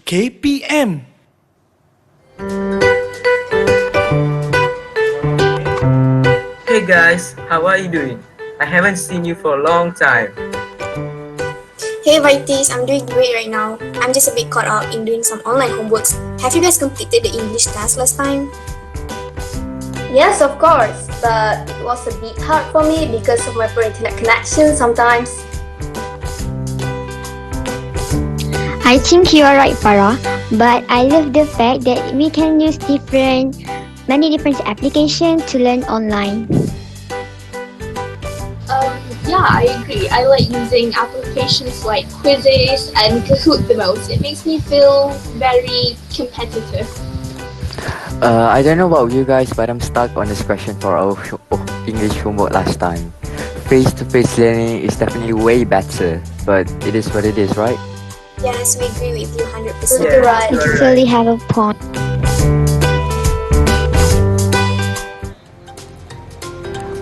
KPM. Hey guys, how are you doing? I haven't seen you for a long time. Hey Vitis, I'm doing great right now. I'm just a bit caught up in doing some online homeworks. Have you guys completed the English task last time? Yes, of course, but it was a bit hard for me because of my poor internet connection sometimes. I think you are right, Farah. But I love the fact that we can use many different applications to learn online. Yeah, I agree. I like using applications like quizzes and Kahoot the most. It makes me feel very competitive. I don't know about you guys, but I'm stuck on this question for our English homework last time. Face-to-face learning is definitely way better, but it is what it is, right? Yes, we agree with you 100%. You're right. You totally have a point.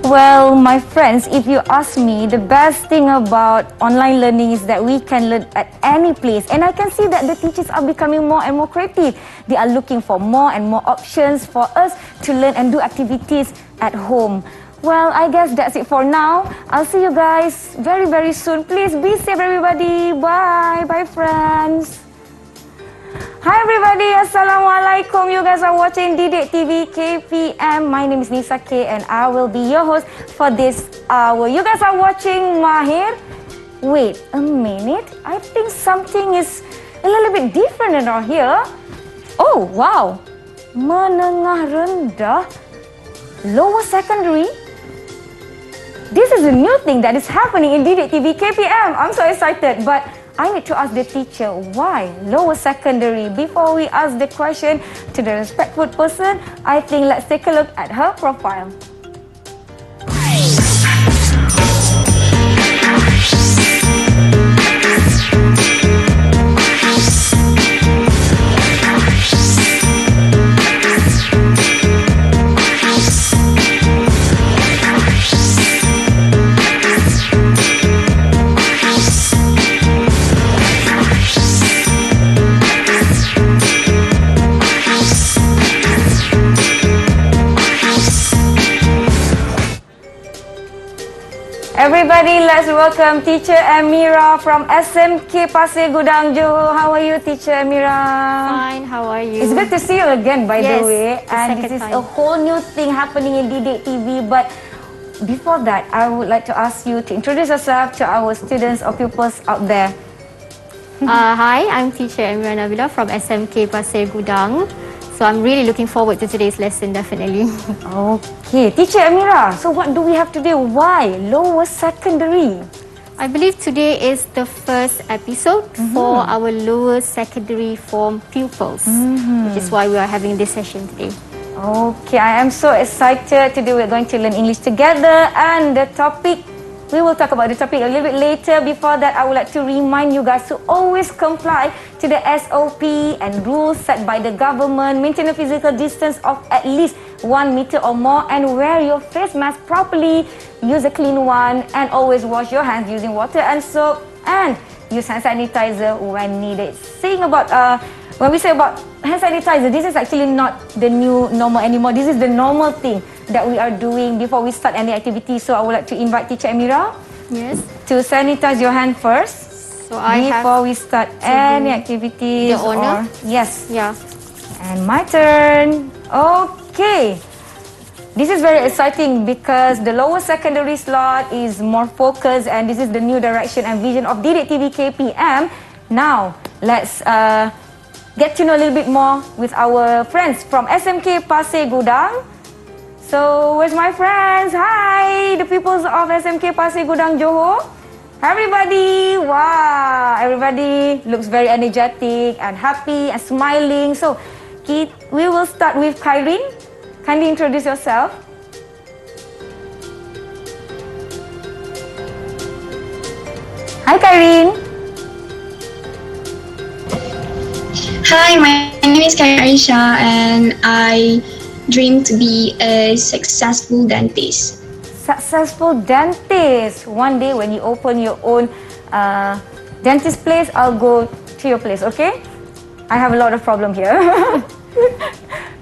Well, my friends, if you ask me, the best thing about online learning is that we can learn at any place. And I can see that the teachers are becoming more and more creative. They are looking for more and more options for us to learn and do activities at home. Well, I guess that's it for now. I'll see you guys very, very soon. Please be safe, everybody. Bye. Bye, friends. Hi everybody, Assalamualaikum. You guys are watching Didik TV KPM. My name is Nisa K and I will be your host for this hour. You guys are watching Mahir. Wait a minute, I think something is a little bit different around here. Oh wow, Menengah Rendah, lower secondary. This is a new thing that is happening in Didik TV KPM. I'm so excited, but I need to ask the teacher why lower secondary. Before we ask the question to the respectful person, I think let's take a look at her profile. Everybody, let's welcome Teacher Emira from SMK Pasir Gudang, Johor. How are you, Teacher Emira? Fine, how are you? It's good to see you again, by the Yes, way. the And second this is time. a whole new thing happening in Didik TV. But before that, I would like to ask you to introduce yourself to our students or pupils out there. Hi, I'm teacher Emira Nabila from SMK Pasir Gudang. So I'm really looking forward to today's lesson, definitely. Okay, Teacher Emira, so what do we have today? Why lower secondary? I believe today is the first episode for our lower secondary form pupils, which is why we are having this session today. Okay, I am so excited. Today we're going to learn English together, and the topic, we will talk about the topic a little bit later. Before that, I would like to remind you guys to always comply to the SOP and rules set by the government. Maintain a physical distance of at least 1 meter or more, and wear your face mask properly. Use a clean one, and always wash your hands using water and soap, and use hand sanitizer when needed. When we say about hand sanitizer, this is actually not the new normal anymore. This is the normal thing that we are doing before we start any activity. So I would like to invite Teacher Emira Yes. to sanitize your hand first So I before have we start any activities. the honor? Yes. Yeah. And my turn. Okay. This is very exciting because the lower secondary slot is more focused, and this is the new direction and vision of Didik TV KPM. Now, let's get to know a little bit more with our friends from SMK Pasir Gudang. So, where's my friends? Hi, the pupils of SMK Pasir Gudang, Johor. Everybody, wow, everybody looks very energetic and happy and smiling. So, we will start with Kyrene. Kindly introduce yourself. Hi, Kyrene. Hi, my name is Aisha and I dream to be a successful dentist. Successful dentist. One day when you open your own dentist place, I'll go to your place, okay? I have a lot of problem here.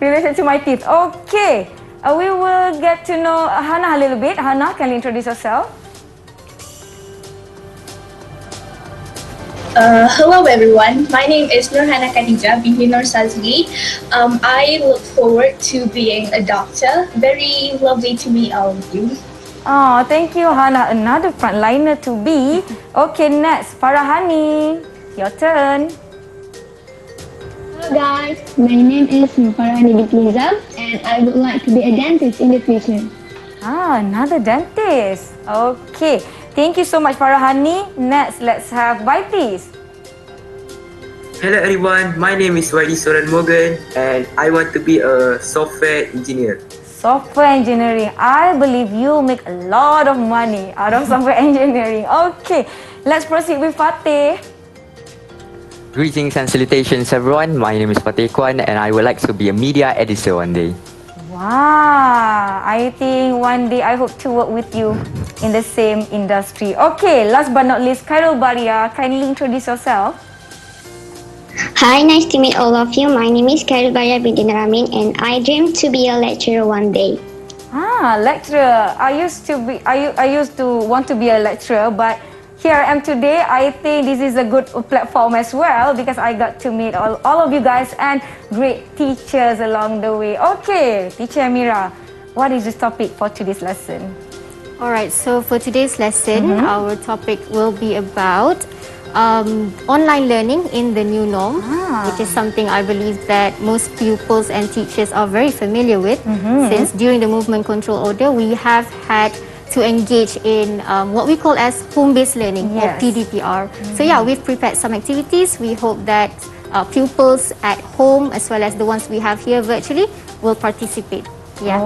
Related to my teeth. Okay. We will get to know Hannah a little bit. Hannah, can you introduce yourself? Hello everyone, my name is Nurhana Khadija binti Nur Sazli. I look forward to being a doctor. Very lovely to meet all of you. Oh, thank you, Hannah. Another frontliner to be. Okay, next, Farahani. Your turn. Hello guys, my name is Farahani Binti and I would like to be a dentist in the future. Another dentist. Okay. Thank you so much, Farahani. Next, let's have Binti. Hello everyone, my name is Waidi Soran Morgan and I want to be a software engineer. Software engineering. I believe you make a lot of money out of software engineering. Okay, let's proceed with Fateh. Greetings and salutations everyone, my name is Fateh Kwan and I would like to be a media editor one day. Wow, I think one day I hope to work with you in the same industry. Okay, last but not least, Khairul Baria, kindly introduce yourself. Hi, nice to meet all of you. My name is Khairul Baria binti Naramin and I dream to be a lecturer one day. Lecturer. I used to want to be a lecturer, but here I am today. I think this is a good platform as well because I got to meet all of you guys and great teachers along the way. Okay, Teacher Emira, what is the topic for today's lesson? Alright, so for today's lesson, our topic will be about online learning in the new norm, which is something I believe that most pupils and teachers are very familiar with, since during the movement control order, we have had to engage in what we call as home-based learning, or PDPR. So yeah, we've prepared some activities. We hope that pupils at home as well as the ones we have here virtually will participate. Yeah.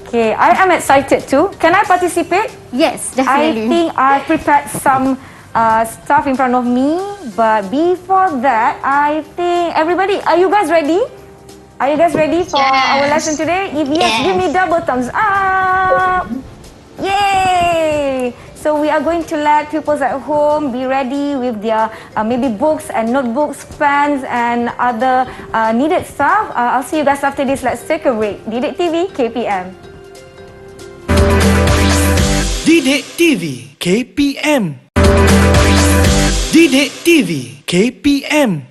Okay, I am excited too. Can I participate? Yes, definitely. I think I prepared some stuff in front of me, but before that, I think everybody, are you guys ready? Are you guys ready for our lesson today? If yes, give me double thumbs up. Yay! So we are going to let pupils at home be ready with their maybe books and notebooks, pens and other needed stuff. I'll see you guys after this. Let's take a break. Didik TV, KPM. Didik TV, KPM. Didik TV, KPM.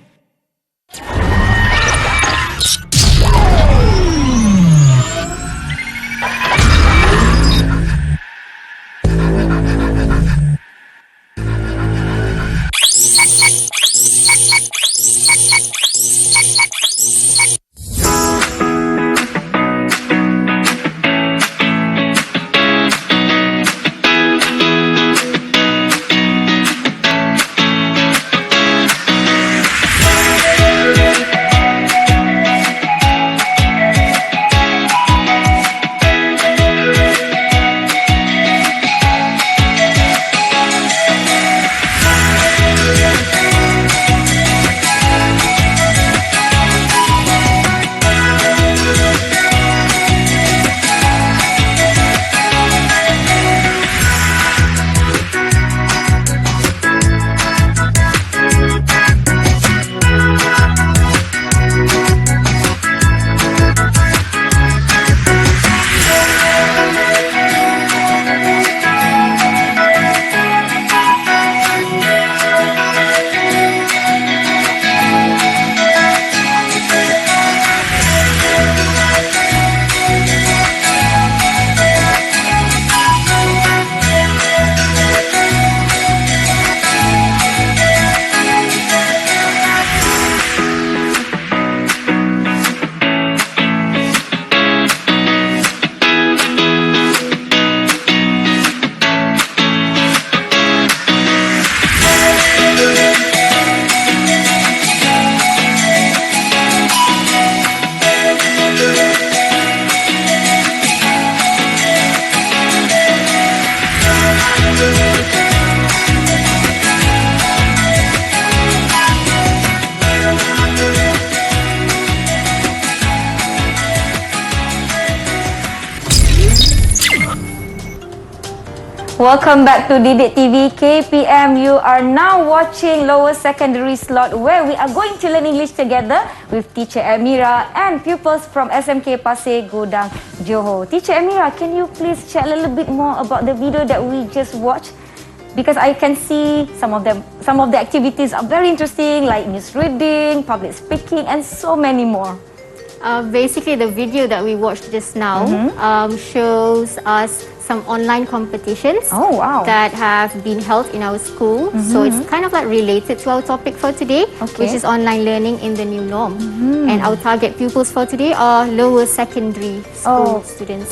Welcome back to Didik TV KPM. You are now watching lower secondary slot where we are going to learn English together with Teacher Emira and pupils from SMK Pasir Gudang, Johor. Teacher Emira, can you please share a little bit more about the video that we just watched? Because I can see some of the activities are very interesting, like news reading, public speaking, and so many more. Basically, the video that we watched just now shows us some online competitions that have been held in our school. So it's kind of like related to our topic for today, which is online learning in the new norm. And our target pupils for today are lower secondary school students.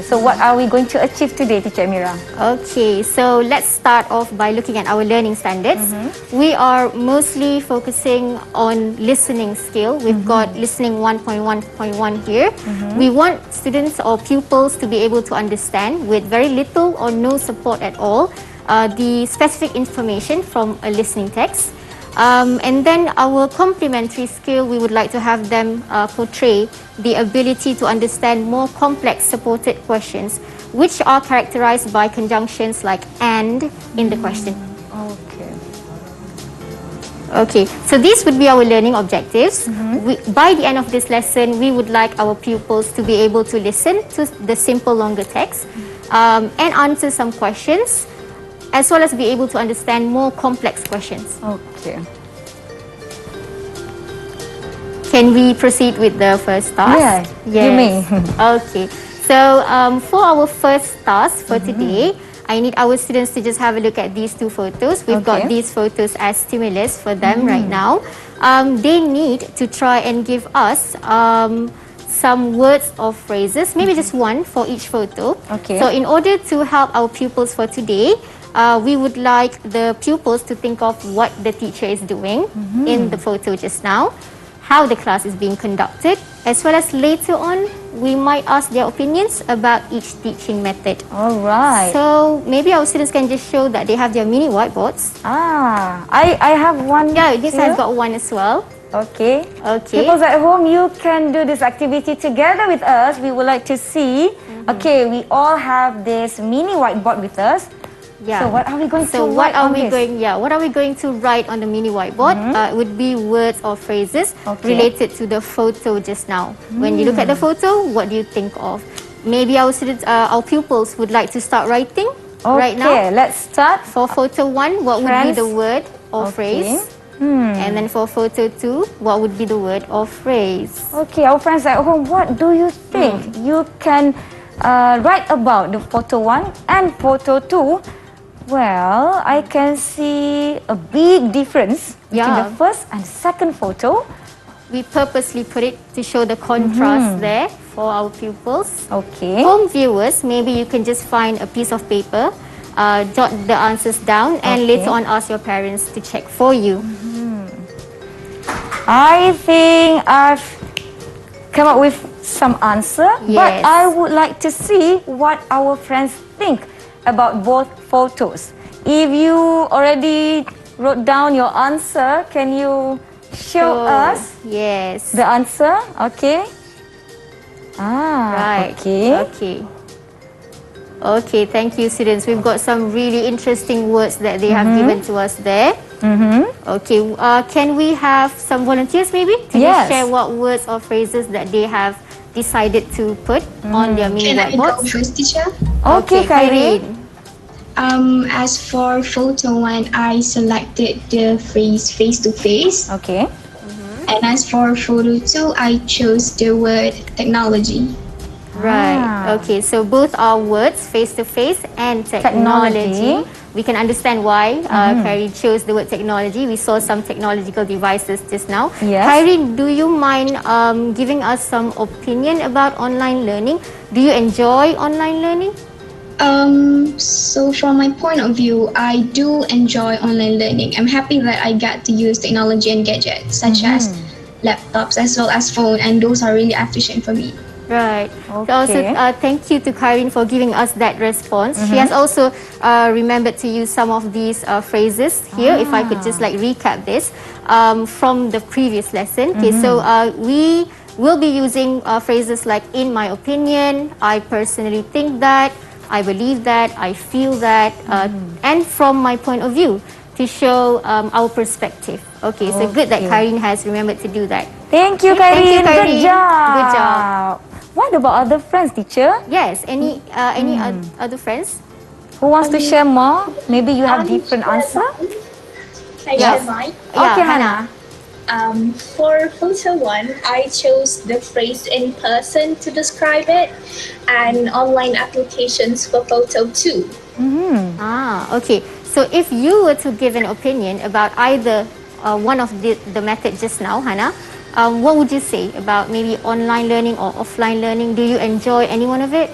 So what are we going to achieve today, Teacher Emira? Okay, so let's start off by looking at our learning standards. We are mostly focusing on listening skill. We've got listening 1.1.1 here. We want students or pupils to be able to understand with very little or no support at all the specific information from a listening text. And then our complementary skill, we would like to have them portray the ability to understand more complex supported questions, which are characterized by conjunctions like and in the question. Okay, so these would be our learning objectives. By the end of this lesson, we would like our pupils to be able to listen to the simple longer text and answer some questions, as well as be able to understand more complex questions. Okay. Can we proceed with the first task? Yeah, yes. you may. Okay, so for our first task for today, I need our students to just have a look at these two photos. We've got these photos as stimulus for them right now. They need to try and give us some words or phrases, maybe just one for each photo. So in order to help our pupils for today, we would like the pupils to think of what the teacher is doing in the photo just now, how the class is being conducted, as well as later on, we might ask their opinions about each teaching method. All right. So maybe our students can just show that they have their mini whiteboards. I have one. Yeah, this has got one as well. Okay. Okay. People at home, you can do this activity together with us. We would like to see. Okay, we all have this mini whiteboard with us. Yeah. So what are we going to what write are on we this? going? Yeah, what are we going to write on the mini whiteboard? It would be words or phrases related to the photo just now. When you look at the photo, what do you think of? Maybe our students, our pupils would like to start writing right now. Okay, let's start. For photo 1, what would be the word or phrase? And then for photo 2, what would be the word or phrase? Okay, our friends at home, what do you think? You can write about the photo 1 and photo 2. Well, I can see a big difference between the first and second photo. We purposely put it to show the contrast there for our pupils. Okay. Home viewers, maybe you can just find a piece of paper, jot the answers down, and later on ask your parents to check for you. I think I've come up with some answer, but I would like to see what our friends think about both photos. If you already wrote down your answer, can you show us the answer? Okay. Right. Okay. Okay, thank you, students. We've got some really interesting words that they have given to us there. Okay, can we have some volunteers maybe to just share what words or phrases that they have decided to put on their mini Can I whiteboards? go first, teacher? Okay, Khaireen. As for photo 1, I selected the phrase face to face. Okay. And as for photo 2, I chose the word technology. Right. Okay, so both are words, face-to-face and technology. We can understand why Khaireen chose the word technology. We saw some technological devices just now. Yes. Khaireen, do you mind giving us some opinion about online learning? Do you enjoy online learning? So from my point of view, I do enjoy online learning. I'm happy that I got to use technology and gadgets such as laptops as well as phone, and those are really efficient for me. Right. So also, thank you to Khaireen for giving us that response. She has also remembered to use some of these phrases here. If I could just like recap this from the previous lesson. Okay, so we will be using phrases like "in my opinion," "I personally think that," I believe that, I feel that, and from my point of view, to show our perspective. Okay, so good that Karin has remembered to do that. Thank you, Okay, Karin. thank you, Karin. Good job. Good job. What about other friends, teacher? Yes, any other friends? Who wants to share more? Maybe you have different answer. Can I share mine? Okay, Hannah. For photo one, I chose the phrase in person to describe it, and online applications for photo two. Okay. So if you were to give an opinion about either one of the method just now, Hannah, what would you say about maybe online learning or offline learning? Do you enjoy any one of it?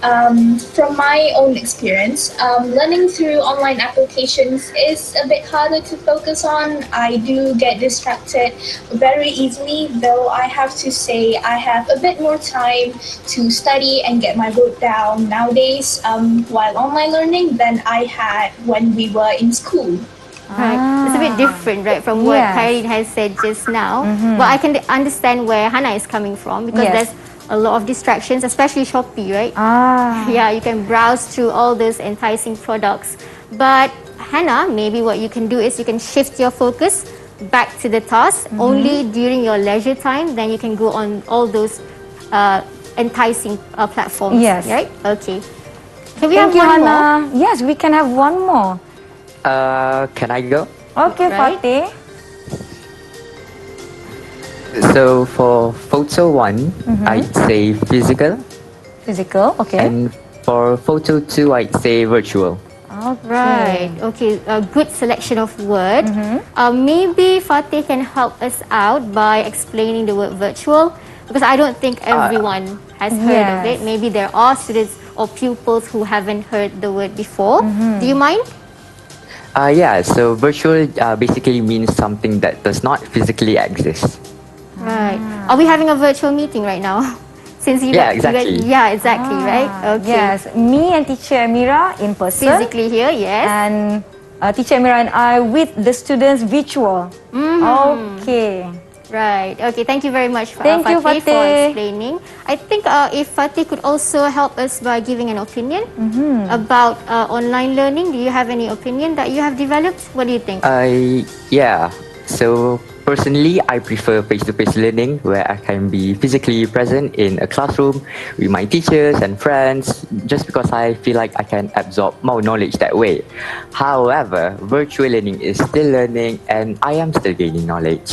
From my own experience, learning through online applications is a bit harder to focus on. I do get distracted very easily, though I have to say I have a bit more time to study and get my work down nowadays while online learning than I had when we were in school. Right. It's a bit different, right, from what Karin has said just now. But I can understand where Hannah is coming from, because there's a lot of distractions, especially Shopee, right? Yeah, you can browse through all those enticing products. But Hannah, maybe what you can do is you can shift your focus back to the task only during your leisure time. Then you can go on all those enticing platforms. Yes. Right? Okay. Can we Thank have you, one Hannah. more? Yes, we can have one more. Can I go? Okay, Right. Fatih. So for photo one, I'd say physical, Physical, okay. and for photo two, I'd say virtual. Right. Okay. A good selection of word. Maybe Fatih can help us out by explaining the word virtual, because I don't think everyone has heard of it. Maybe there are students or pupils who haven't heard the word before. Do you mind? Yeah, so virtual basically means something that does not physically exist. Right. Are we having a virtual meeting right now? Since you Yeah, you exactly. yeah, exactly, right? Okay. Yes, me and teacher Emira in person. Physically here, yes. And teacher Emira and I with the students virtual. Okay. Right. Okay. Thank you very much, Thank you, Fatih, for Fatih. explaining. I think if Fatih could also help us by giving an opinion about online learning. Do you have any opinion that you have developed? What do you think? Yeah, so personally, I prefer face-to-face learning where I can be physically present in a classroom with my teachers and friends, just because I feel like I can absorb more knowledge that way. However, virtual learning is still learning and I am still gaining knowledge.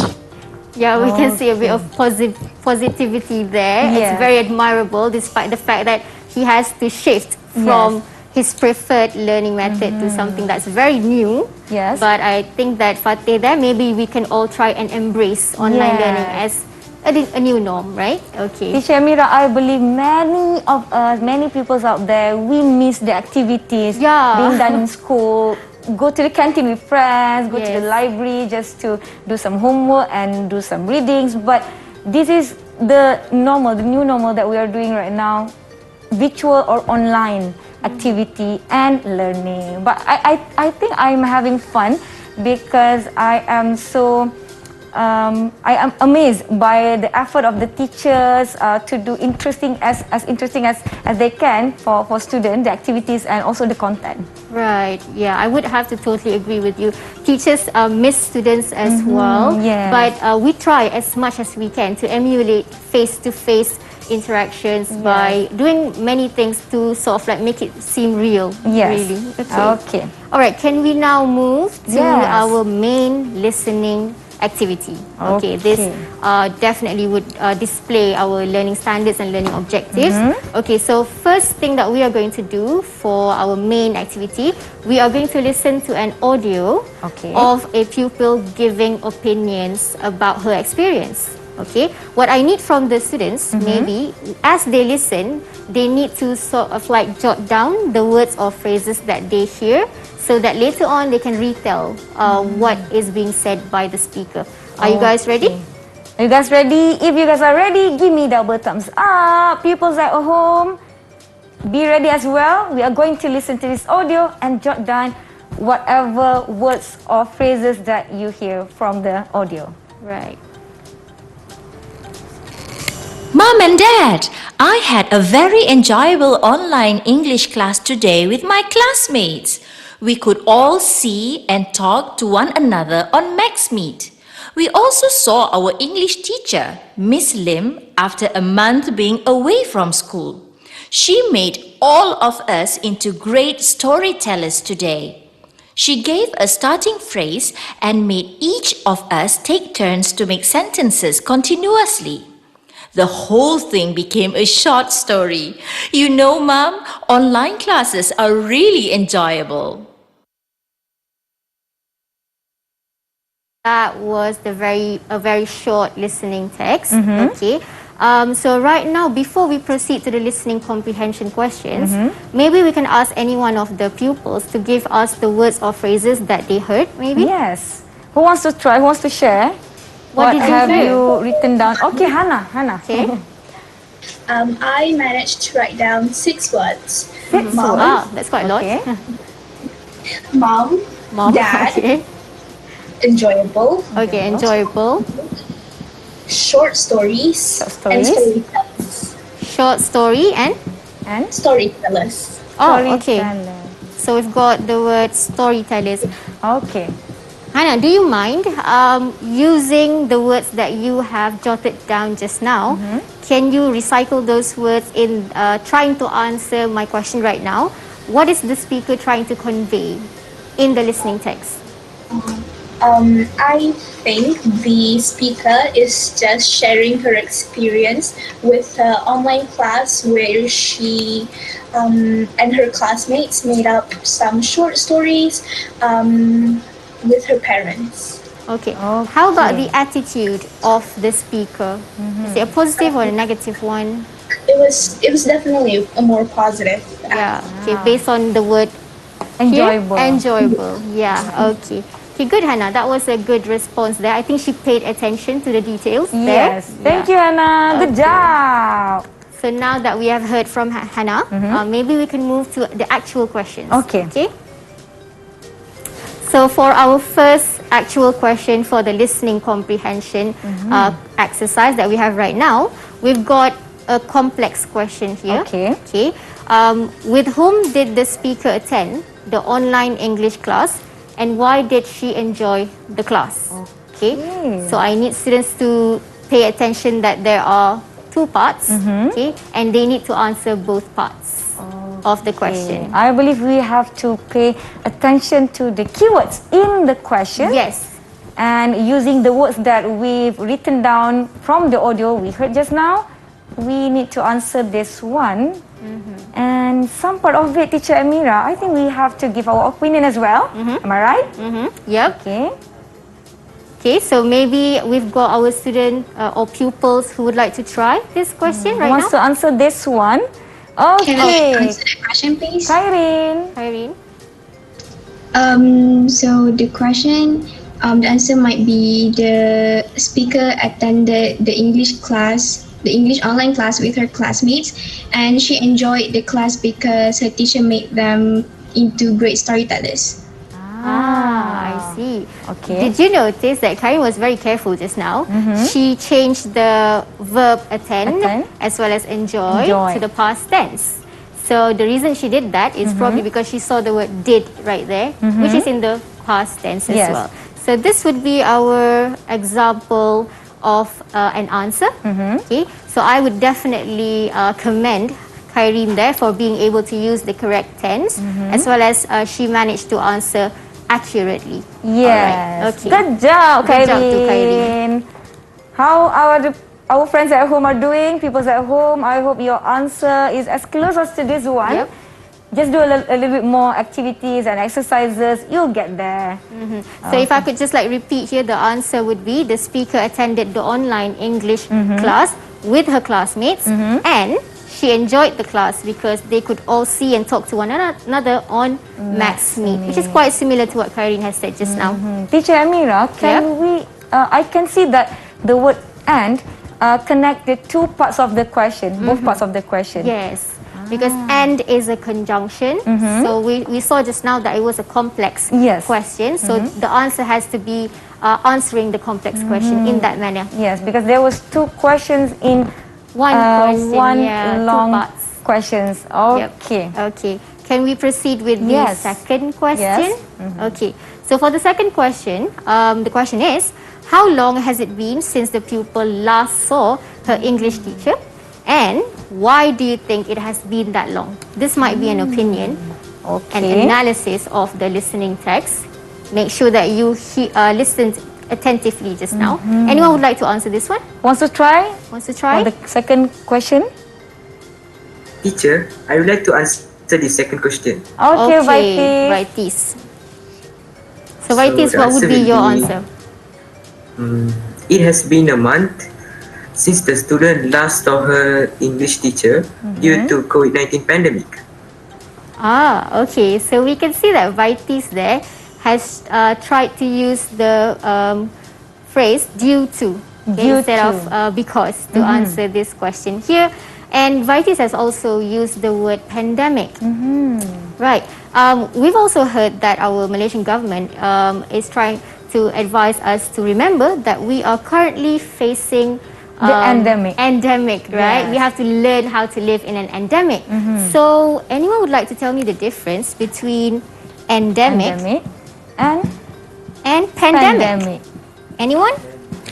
Yeah, we can see a bit of positivity there. Yes. It's very admirable, despite the fact that he has to shift from his preferred learning method to something that's very new. Yes. But I think that Fatih there, maybe we can all try and embrace online learning as a new norm, right? Okay. Teacher Emira, I believe many of us, many people out there, we miss the activities being done in school. Go to the canteen with friends, go to the library just to do some homework and do some readings. But this is the normal, the new normal that we are doing right now, virtual or online activity and learning. But I think I'm having fun because I am so I am amazed by the effort of the teachers to do interesting as they can for students, the activities and also the content. Right. Yeah, I would have to totally agree with you. Teachers miss students as well, but we try as much as we can to emulate face-to-face interactions by doing many things to sort of like make it seem real. Really. Okay. All right. Can we now move to our main listening activity? Okay. This definitely would display our learning standards and learning objectives. Okay. So first thing that we are going to do for our main activity, we are going to listen to an audio of a pupil giving opinions about her experience. Okay, what I need from the students, maybe as they listen, they need to sort of like jot down the words or phrases that they hear, so that later on they can retell what is being said by the speaker. Are you guys ready? Are you guys ready? If you guys are ready, give me double thumbs up. Pupils at home, be ready as well. We are going to listen to this audio and jot down whatever words or phrases that you hear from the audio. Right. Mom and Dad, I had a very enjoyable online English class today with my classmates. We could all see and talk to one another on MaxMeet. We also saw our English teacher, Miss Lim, after a month being away from school. She made all of us into great storytellers today. She gave a starting phrase and made each of us take turns to make sentences continuously. The whole thing became a short story. You know, Mom, online classes are really enjoyable. That was a very short listening text. Okay. So right now, before we proceed to the listening comprehension questions, maybe we can ask any one of the pupils to give us the words or phrases that they heard, maybe? Yes. Who wants to try? Who wants to share? What did you have hear? you written down? Okay, Hannah. Okay. I managed to write down 6 words. Mom. Ah, that's quite a lot. Okay. Mom, Dad, Okay. enjoyable, Okay, enjoyable. short stories, and storytellers. Short story and? Storytellers. Oh, okay. So we've got the word storytellers. Okay. Hannah, do you mind using the words that you have jotted down just now? Can you recycle those words in trying to answer my question right now? What is the speaker trying to convey in the listening text? I think the speaker is just sharing her experience with her online class where she and her classmates made up some short stories with her parents. Okay. How about the attitude of the speaker? Is it a positive or a negative one? It was definitely a more positive. Yeah. Okay. Based on the word enjoyable. Here, enjoyable. Yeah. Okay. Okay. Good, Hannah. That was a good response there. I think she paid attention to the details there. Yes. Thank you, Hannah. Good job. So now that we have heard from Hannah, maybe we can move to the actual questions. Okay. Okay. So for our first actual question for the listening comprehension exercise that we have right now, we've got a complex question here. Okay. Okay. With whom did the speaker attend the online English class, and why did she enjoy the class? Okay. So I need students to pay attention that there are 2 parts, okay, and they need to answer both parts of the question. I believe we have to pay attention to the keywords in the question. Yes. And using the words that we've written down from the audio we heard just now, we need to answer this one. And some part of it, Teacher Emira, I think we have to give our opinion as well. Am I right? Yep. Okay. Okay, so maybe we've got our student or pupils who would like to try this question right Who wants now. to answer this one? Can I Okay. answer the question, please? Kyrene. So the question, the answer might be the speaker attended the English class, the English online class with her classmates, and she enjoyed the class because her teacher made them into great storytellers. I see. Okay. Did you notice that Karen was very careful just now? She changed the verb attend as well as enjoy to the past tense. So the reason she did that is probably because she saw the word did right there, which is in the past tense as well. So this would be our example of an answer. Okay. So I would definitely commend Kyrene there for being able to use the correct tense, as well as she managed to answer accurately. Yes. Okay. Good job, Good job to Kyrene. How our friends at home are doing? People at home, I hope your answer is as close as to this one. Yep. Just do a little bit more activities and exercises. You'll get there. So if I could just repeat here, the answer would be the speaker attended the online English class with her classmates, and she enjoyed the class because they could all see and talk to one another on MaxMeet, which is quite similar to what Kyrene has said just now. Teacher Emira, I can see that the word and connect the 2 parts of the question, both parts of the question. Yes. Because and is a conjunction. So we saw just now that it was a complex question. So the answer has to be answering the complex question in that manner. Yes, because there was 2 questions in One question, one yeah, long 2 parts. questions. Yep. Okay. Okay. Can we proceed with the Yes. second question? Yes. Okay. So for the second question, the question is, how long has it been since the pupil last saw her English teacher? And why do you think it has been that long? This might be an opinion, an analysis of the listening text. Make sure that you listened attentively just now. Anyone would like to answer this one? Wants to try? Wants to try? For the second question? Teacher, I would like to answer the second question. Okay, Vaitis. So Vaitis, the what would answer be will your be- answer? It has been a month since the student last saw her English teacher due to COVID-19 pandemic. Okay. So we can see that Vaitis there has tried to use the phrase due to, instead of because to answer this question here. And Vaitis has also used the word pandemic. Right. We've also heard that our Malaysian government is trying to advise us to remember that we are currently facing the endemic, right? Yes. We have to learn how to live in an endemic. So anyone would like to tell me the difference between endemic and pandemic? Anyone?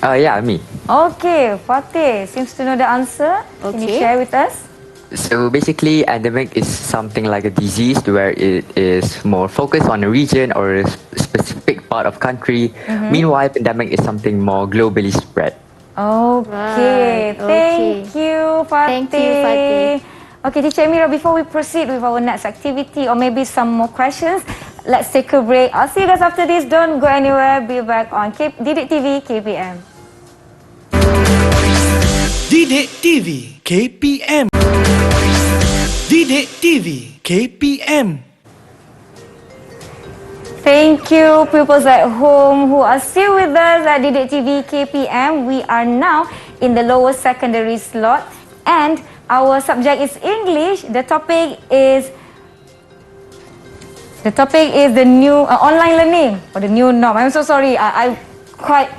Yeah, me. Okay, Fatih seems to know the answer. Can you Okay. share with us? So basically, endemic is something like a disease where it is more focused on a region or a specific part of country. Meanwhile, pandemic is something more globally spread. Okay, Right, thank you, Fatih. Thank you, Fatih. Okay, Teacher Emira, before we proceed with our next activity or maybe some more questions, let's take a break. I'll see you guys after this. Don't go anywhere. Be back on Didik TV KPM. Didik TV KPM. Didik TV KPM. Thank you, pupils at home who are still with us at Didik TV KPM. We are now in the lower secondary slot and our subject is English. The topic is the new online learning or the new norm. I'm so sorry. I'm quite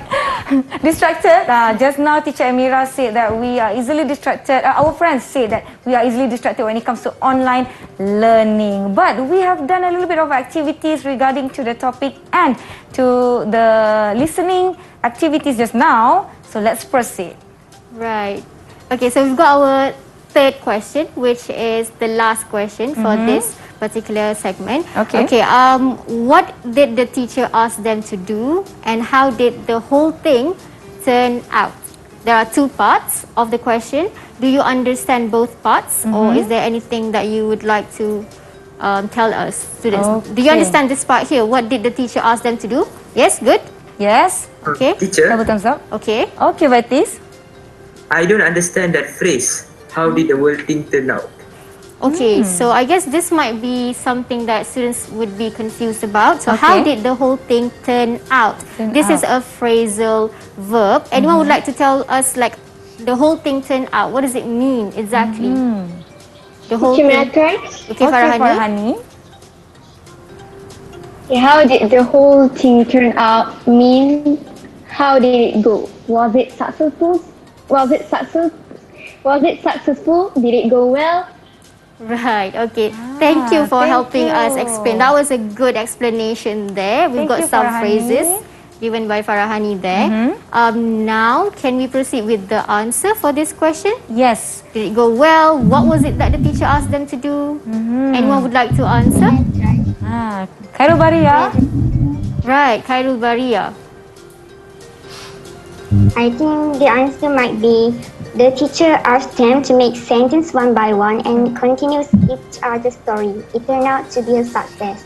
distracted. Just now, Teacher Emira said that we are easily distracted. Our friends say that we are easily distracted when it comes to online learning. But we have done a little bit of activities regarding to the topic and to the listening activities just now. So let's proceed. Right. Okay, so we've got our third question, which is the last question for this particular segment. Okay. What did the teacher ask them to do and how did the whole thing turn out? There are 2 parts of the question. Do you understand both parts or is there anything that you would like to tell us, students? Do you understand this part here? What did the teacher ask them to do? Yes, good? Yes. Okay. Teacher, Double thumbs up. Okay. Okay, Vaitis. I don't understand that phrase. How did the whole thing turn out? Okay, so I guess this might be something that students would be confused about. So how did the whole thing turn out? This is a phrasal verb. Anyone would like to tell us like the whole thing turned out? What does it mean exactly? The whole thing. Okay, Farahani. How did the whole thing turn out mean? How did it go? Was it successful? Did it go well? Right, okay. Thank you for helping us explain. That was a good explanation there. We've got some phrases given by Farahani there. Now, can we proceed with the answer for this question? Yes. Did it go well? What was it that the teacher asked them to do? Anyone would like to answer? Khairul Baria. Right, Khairul Baria. I think the answer might be the teacher asked them to make sentences one by one and continues each other's story. It turned out to be a success.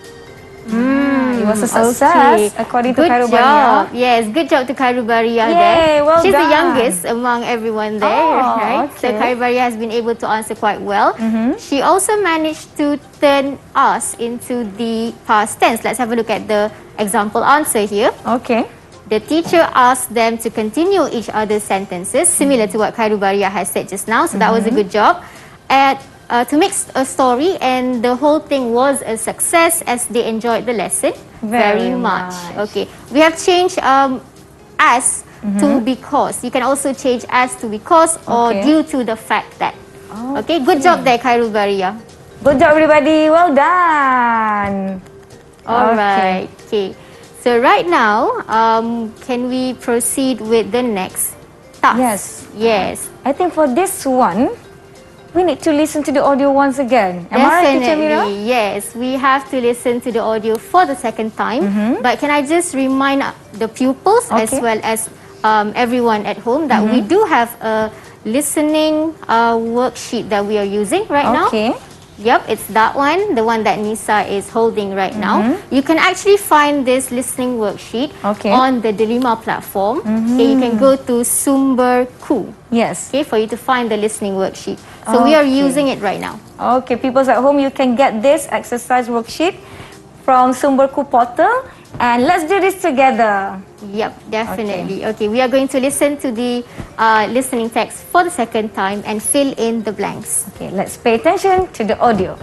It was a success according to Khairul Baria. Yes, good job to Khairul Baria Yay, there. well She's the done. youngest among everyone there, right? So okay. Khairul Baria has been able to answer quite well. She also managed to turn us into the past tense. Let's have a look at the example answer here. Okay. The teacher asked them to continue each other's sentences, similar to what Khairul Baria has said just now. So that was a good job. To make a story, and the whole thing was a success as they enjoyed the lesson very much. Okay, we have changed as to because. You can also change as to because or due to the fact that. Okay, good job there, Khairul Baria. Good job, everybody. Well done. Alright, okay. So right now, can we proceed with the next task? Yes. Yes. I think for this one, we need to listen to the audio once again. Am I right, Teacher Emira? Definitely, yes. We have to listen to the audio for the second time. But can I just remind the pupils as well as everyone at home that we do have a listening worksheet that we are using right now. Yep, it's that one, the one that Nisa is holding right now. You can actually find this listening worksheet on the Delima platform. Okay, you can go to Sumberku. Yes. Okay, for you to find the listening worksheet. So we are using it right now. Okay, people at home, you can get this exercise worksheet from Sumberku portal. And let's do this together. Yep, definitely. Okay, we are going to listen to the listening text for the second time and fill in the blanks. Okay, let's pay attention to the audio.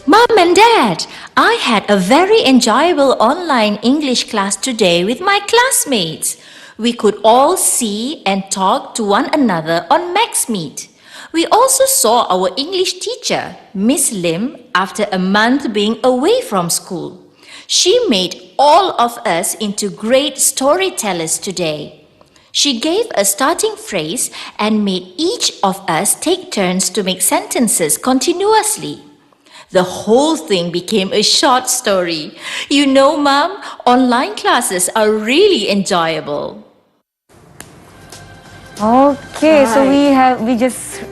Mom and Dad, I had a very enjoyable online English class today with my classmates. We could all see and talk to one another on MaxMeet. We also saw our English teacher, Miss Lim, after a month being away from school. She made all of us into great storytellers today. She gave a starting phrase and made each of us take turns to make sentences continuously. The whole thing became a short story. You know, Mom, online classes are really enjoyable. Okay, so we just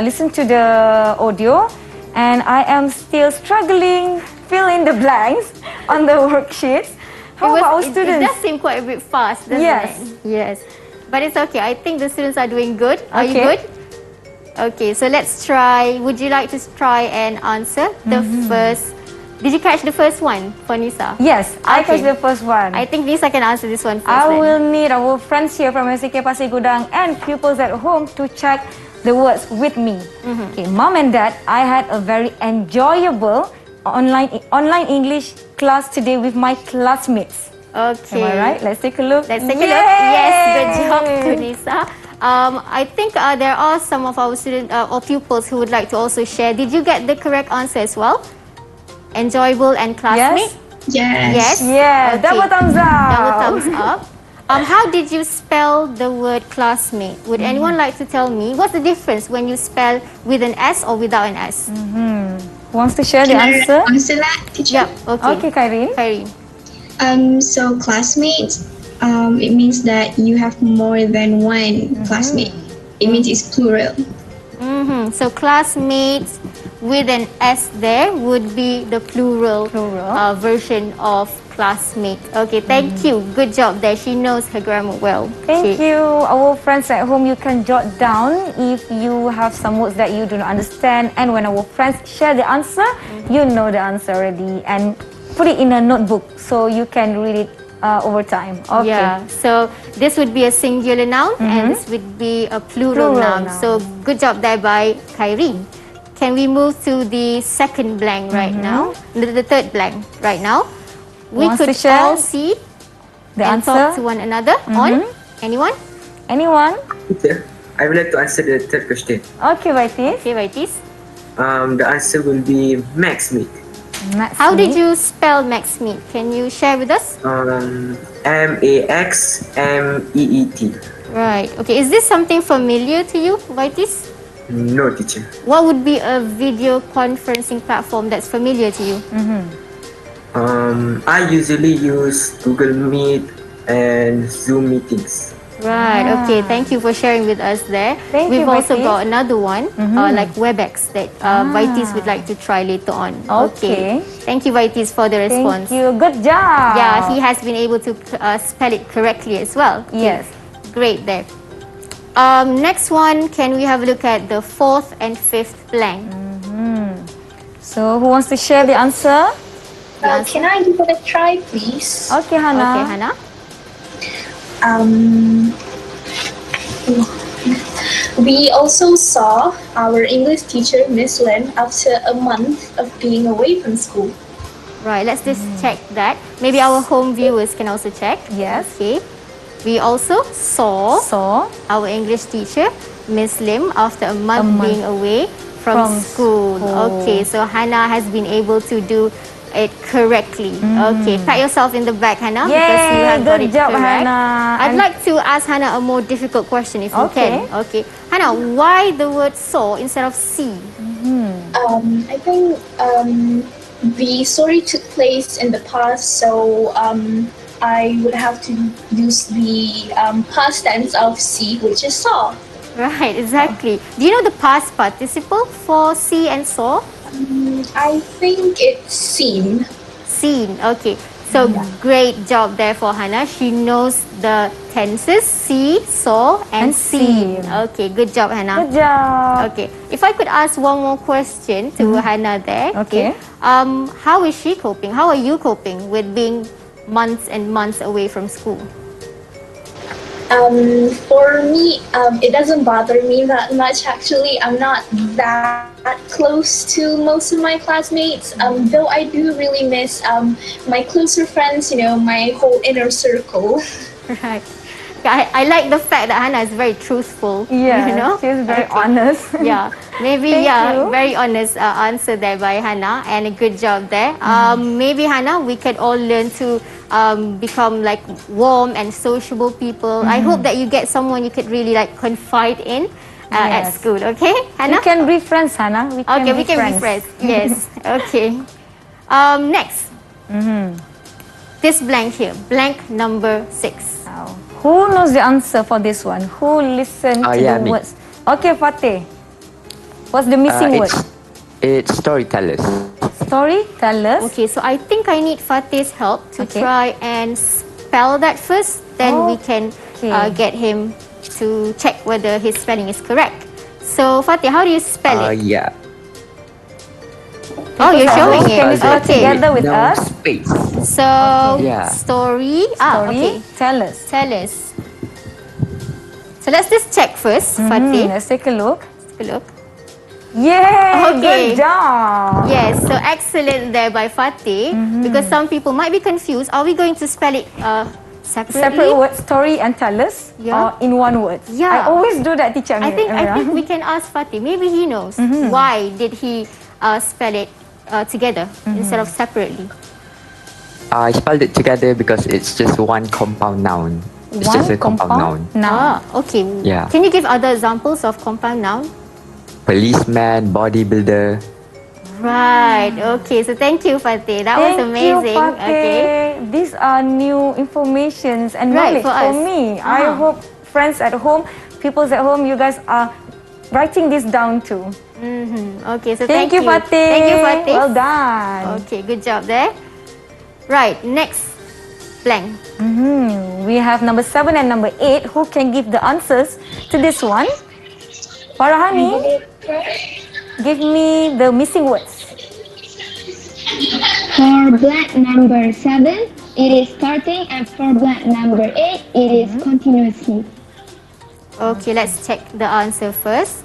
listened to the audio, and I am still struggling filling the blanks on the worksheets. How about our students? It does seem quite a bit fast, doesn't it? Yes. But it's okay. I think the students are doing good. Are you good? Okay, so let's try. Would you like to try and answer the first? Did you catch the first one for Nisa? Yes, I catch the first one. I think Nisa can answer this one first. I will need our friends here from SK Pasir Gudang and pupils at home to check the words with me. Okay, Mom and Dad, I had a very enjoyable online English class today with my classmates. Okay. Am I right? Let's take a look. Let's take a look. Yes, good job to Nisa. I think there are some of our students or pupils who would like to also share. Did you get the correct answer as well? Enjoyable and classmate? Yes. Yeah. Okay. Double thumbs up. Double thumbs up. How did you spell the word classmate? Would anyone like to tell me what's the difference when you spell with an S or without an S? Who wants to share the answer? Answer that, teacher? Yep. Okay. Khairul. So classmates, it means that you have more than one classmate. It means it's plural. So classmates with an S there would be the plural. Version of classmate. Okay, thank you. Good job there. She knows her grammar well. Thank you. Our friends at home, you can jot down if you have some words that you do not understand. And when our friends share the answer, you know the answer already. And put it in a notebook so you can read it over time. Okay. Yeah, so this would be a singular noun and this would be a plural noun. So good job there by Khairi. Can we move to the second blank right now? The third blank right now. We could all see the and answer? talk to one another on. Anyone? Anyone? Teacher, I would like to answer the third question. Okay, Vaitis. Okay, Vaitis. The answer will be MaxMeet. How did you spell MaxMeet? Can you share with us? MaxMeet. Right. Okay. Is this something familiar to you, Vaitis? No, teacher. What would be a video conferencing platform that's familiar to you? I usually use Google Meet and Zoom meetings. Right. Okay. Thank you for sharing with us there. We've also got another one, like WebEx, that Vaitis would like to try later on. Okay. Thank you, Vaitis, for the response. Thank you. Good job. Yeah, he has been able to spell it correctly as well. Yes. Great there. Next one, can we have a look at the fourth and fifth blank? So, who wants to share the answer? Can I give it a try, please? Okay, Hannah. Okay, Hannah. We also saw our English teacher, Miss Len, after a month of being away from school. Right, let's just check that. Maybe our home viewers can also check. Yes. Okay. We also saw our English teacher, Miss Lim, after a month being away from school. Okay, so Hannah has been able to do it correctly. Okay, pat yourself in the back, Hannah, because you have got it good job, correct. Hannah. I'd like to ask Hannah a more difficult question if you can. Okay, Hannah, why the word saw instead of see? I think the story took place in the past, so I would have to use the past tense of see, which is saw. Right, exactly. Do you know the past participle for see and saw? I think it's seen. Seen, okay. So great job there for Hannah. She knows the tenses see, saw and seen. Okay, good job, Hannah. Good job. Okay, if I could ask one more question to Hannah there. Okay. How is she coping? How are you coping with being months and months away from school? For me, it doesn't bother me that much actually. I'm not that close to most of my classmates, though I do really miss my closer friends, my whole inner circle. Right. I like the fact that Hannah is very truthful. Yeah, she's very honest. Yeah, maybe very honest answer there by Hannah, and a good job there. Maybe Hannah, we can all learn to become like warm and sociable people. I hope that you get someone you could really like confide in at school. Okay, Hannah. We can be friends, Hannah. We can be friends. Yes. Okay. Next. This blank here, blank number 6. Who knows the answer for this one? Who listened to the words? Okay, Fateh. What's the missing word? It's storytellers. Storytellers? Okay, so I think I need Fateh's help to try and spell that first. Then we can get him to check whether his spelling is correct. So, Fateh, how do you spell it? Yeah. Oh, you're showing it. Can you spell together with us? Space. So, story. Tell us. So let's just check first, Fateh. Let's take a look. Yeah, good job. Yes, so excellent there by Fateh. Because some people might be confused. Are we going to spell it separately? Separate word, story and tell us, or in one word? Yeah. I always do that, teacher. I think we can ask Fateh. Maybe he knows why did he spell it together instead of separately. I spelled it together because it's just one compound noun. It's just a compound noun. Okay. Yeah. Can you give other examples of compound noun? Policeman, bodybuilder. Right. Okay. So thank you, Fateh. That was amazing. Thank you, Fateh. Okay. These are new informations and Right, knowledge for for us. me. I hope friends at home, peoples at home, you guys are writing this down too. Okay. So Thank you, Fateh. Thank you, Fateh. Well done. Okay. Good job there. Right. Next blank. We have number 7 and number 8. Who can give the answers to this one? Farahani, give me the missing words. For blank number 7, it is starting, and for blank number 8, it is continuously. Okay, let's check the answer first.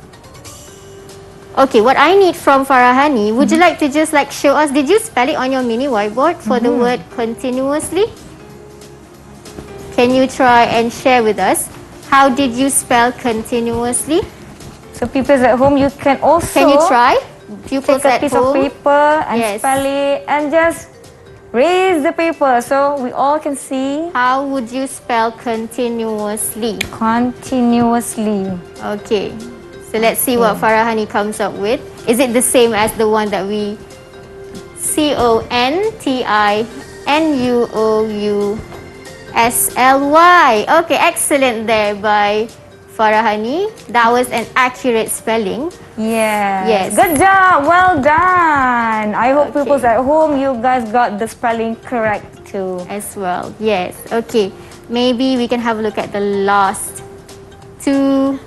Okay, what I need from Farahani, would you like to just like show us, did you spell it on your mini whiteboard for the word continuously? Can you try and share with us? How did you spell continuously? So people at home, you can also Can you try? Pupils take a at piece home. of paper and spell it and just raise the paper so we all can see. How would you spell continuously? Continuously. Okay. So let's see what Farahani comes up with. Is it the same as the one that we Continuously? Okay, excellent there by Farahani. That was an accurate spelling. Yes. Good job. Well done. I hope people at home, you guys got the spelling correct too. As well. Yes. Okay. Maybe we can have a look at the last 2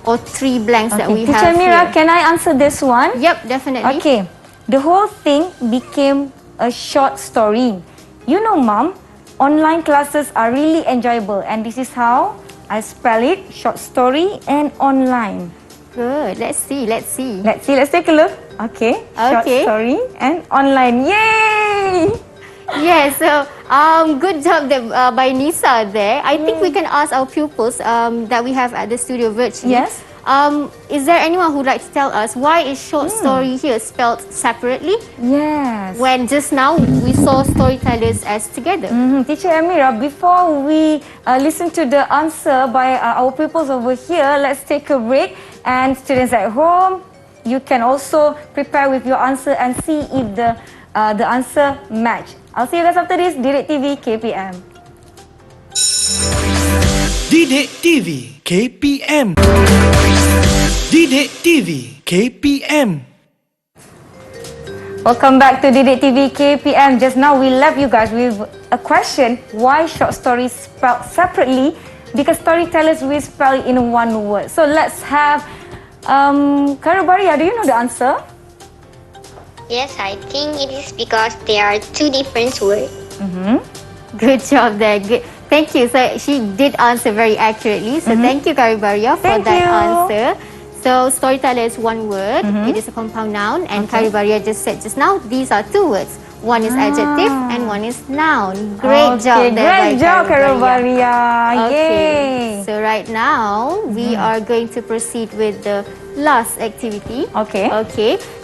or 3 blanks that we Teacher have Emira, here. can I answer this one? Yep, definitely. Okay. The whole thing became a short story. You know, Mom, online classes are really enjoyable, and this is how I spell it: short story and online. Good. Let's see. Let's take a look. Okay. Short story and online. Yay! Ramli. Yes, so good job by Nisa there. I think we can ask our pupils that we have at the studio virtually. Yes. Is there anyone who would like to tell us why is short story here spelled separately? Yes. When just now we saw storytellers as together. Teacher Emira, before we listen to the answer by our pupils over here, let's take a break. And students at home, you can also prepare with your answer and see if the answer match. I'll see you guys after this. Didik TV KPM. Didik TV KPM. Didik TV KPM. Welcome back to Didik TV KPM. Just now we left you guys with a question. Why short stories spelled separately? Because storytellers will spell it in one word. So let's have Karabaria, do you know the answer? Yes, I think it is because there are two different words. Good job there. Good. Thank you. So she did answer very accurately. So thank you, Karibaria, for that answer. So storyteller is one word. It is a compound noun, and Karibaria just said just now these are two words. One is adjective and one is noun. Great job there. Great job, Karibaria. Okay. So right now we are going to proceed with the last activity. Okay.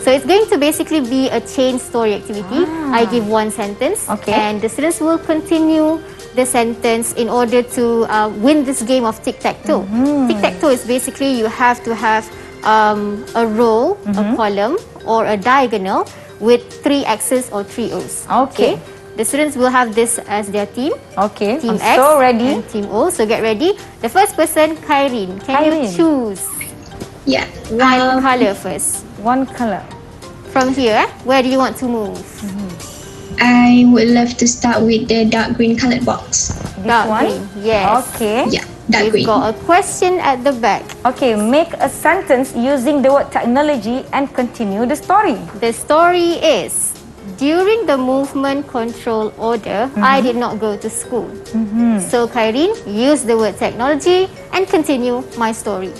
So it's going to basically be a chain story activity. I give one sentence, and the students will continue the sentence in order to win this game of tic-tac-toe. Tic-tac-toe is basically you have to have a row, a column, or a diagonal with 3 X's or 3 O's. Okay. The students will have this as their team. Okay. Team I'm X so ready. and Team O. So get ready. The first person, Kairin. Can you choose? Yeah. One color first. One color. From here, where do you want to move? I would love to start with the dark green colored box. Dark green. Yes. Okay. Yeah, dark We've green. got a question at the back. Okay, make a sentence using the word technology and continue the story. The story is, during the movement control order, I did not go to school. So Kairin, use the word technology and continue my story.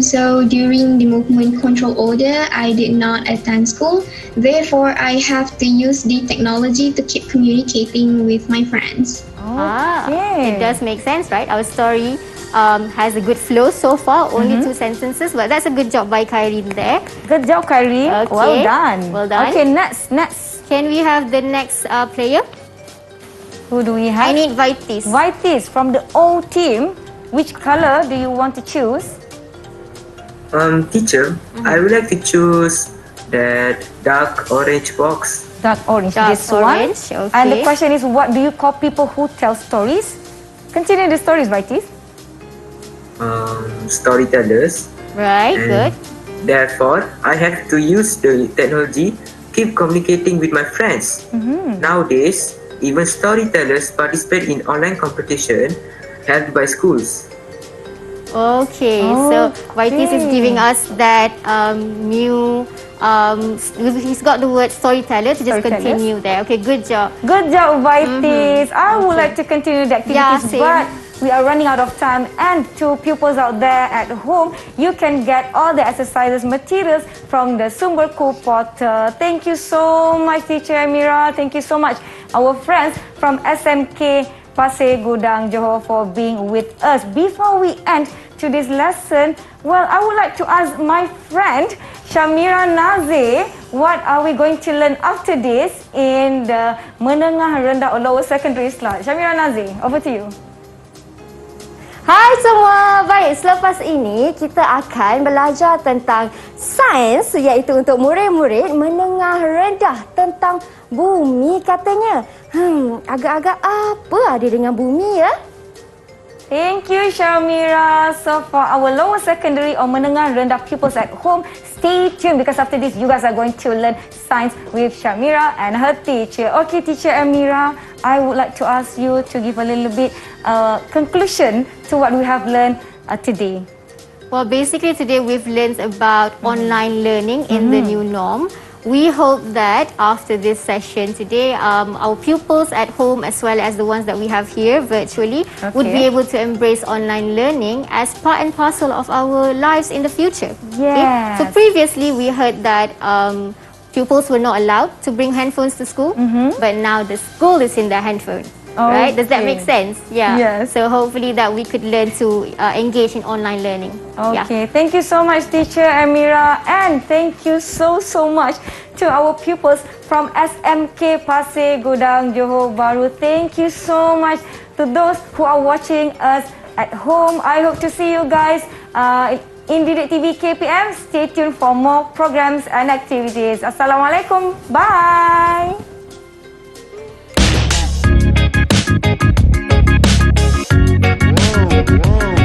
So during the movement control order, I did not attend school. Therefore, I have to use the technology to keep communicating with my friends. It does make sense, right? Our story has a good flow so far, only 2 sentences, but that's a good job by Kairin there. Good job, Kairin. Okay. Well done. Well done. Okay, next. Can we have the next player? Who do we have? I need Vaitis. Vaitis from the O team. Which color do you want to choose? Teacher, I would like to choose that dark orange box. Dark orange. Dark this orange, one. okay. And the question is, what do you call people who tell stories? Continue the stories, Vaitis. Storytellers. Right, good. Therefore, I have to use the technology, keep communicating with my friends. Nowadays, even storytellers participate in online competition held by schools. Okay, so Vaitis is giving us that new, he's got the word storyteller to just continue there. Okay, good job. Good job, Vaitis. I would like to continue the activities, but we are running out of time. And to pupils out there at home, you can get all the exercises materials from the Sumberku portal. Thank you so much, Teacher Emira. Thank you so much, our friends from SMK Pasir Gudang, Johor, for being with us. Before we end today's lesson, well, I would like to ask my friend Shamira Nazir, what are we going to learn after this in the Menengah Rendah or Lower Secondary slot? Shamira Nazir, over to you. Hai semua, baik, selepas ini kita akan belajar tentang sains, iaitu untuk murid-murid menengah rendah, tentang bumi katanya. Agak-agak apa ada dengan bumi ya? Thank you, Shamira. So for our lower secondary or menengah rendah pupils at home, stay tuned because after this you guys are going to learn science with Shamira and her teacher. Okay, Teacher Emira, I would like to ask you to give a little bit conclusion to what we have learned today. Well, basically today we've learned about online learning in the new norm. We hope that after this session today, our pupils at home as well as the ones that we have here virtually would be able to embrace online learning as part and parcel of our lives in the future. Yes. So previously we heard that pupils were not allowed to bring handphones to school, but now the school is in their handphone. Right? Does that make sense? Yeah. Yes. So hopefully that we could learn to engage in online learning. Okay, thank you so much, teacher Emira, and thank you so much to our pupils from SMK Pasir Gudang, Johor Bahru. Thank you so much to those who are watching us at home. I hope to see you guys in Didik TV KPM. Stay tuned for more programs and activities. Assalamualaikum. Bye. Whoa.